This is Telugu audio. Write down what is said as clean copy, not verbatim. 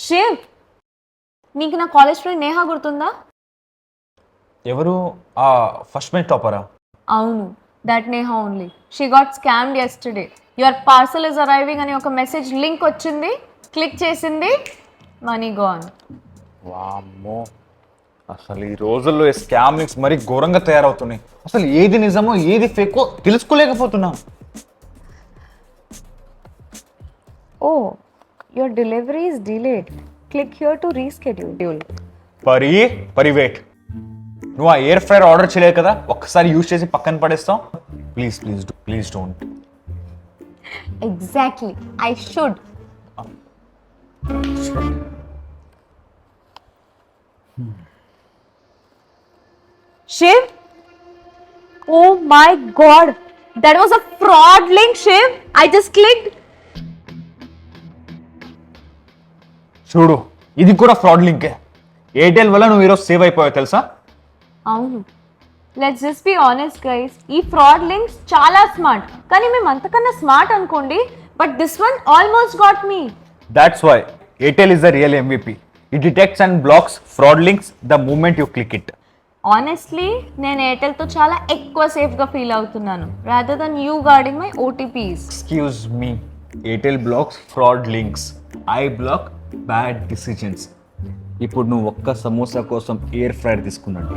శివ్, నీకు నా కాలేజ్ ఫ్రెండ్ నేహా గుర్తుందా? ఎవరు? ఆ ఫస్ట్ బెంచ్ టాపరా? అవును, that Neha only. She got scammed yesterday. Your parcel is arriving అని ఒక మెసేజ్ లింక్ వచ్చింది, క్లిక్ చేసింది, మనీ గాన్. వామ్మో, అసలు ఈ రోజుల్లో ఈ స్కామ్ లింక్స్ మరీ ఘోరంగా తయారవుతున్నాయి. అసలు ఏది నిజమో ఏది ఫేకో తెలుసుకోలేకపోతున్నా. Oh, your delivery is delayed. Click here to reschedule. Wait, నువ్వు ఆ ఎయిర్ ఫ్రైర్ ఆర్డర్ చేయలేదు కదా, ఒక్కసారి యూజ్ చేసి పక్కన పడేస్తాం. Please don't. Exactly, I should. Shiv? Oh my god! That was a fraud link, Shiv! I just clicked. చూడు, ఇది కూడా ఫ్రాడ్ లింకే. ఎయిర్టెల్ వల్ల నువ్వు ఈరోజు సేవ్ అయిపోయావు తెలుసా? అవును. Let's just be honest guys, ఈ ఫ్రాడ్ లింక్స్ చాలా స్మార్ట్, కానీ మేము అంతకన్నా స్మార్ట్ అనుకోండి, but this one almost got me. That's why Airtel is the real MVP. It detects and blocks fraud links the moment you click it. Honestly నేను ఎయిర్టెల్తో చాలా ఎక్కువ సేఫ్గా ఫీల్ అవుతున్నాను, rather than you guarding my OTPs. Excuse me, Airtel blocks fraud links, I block bad decisions. ఇప్పుడు నువ్వు ఒక్క సమోసా కోసం ఎయిర్ ఫ్రైర్ తీసుకున్నట్టు.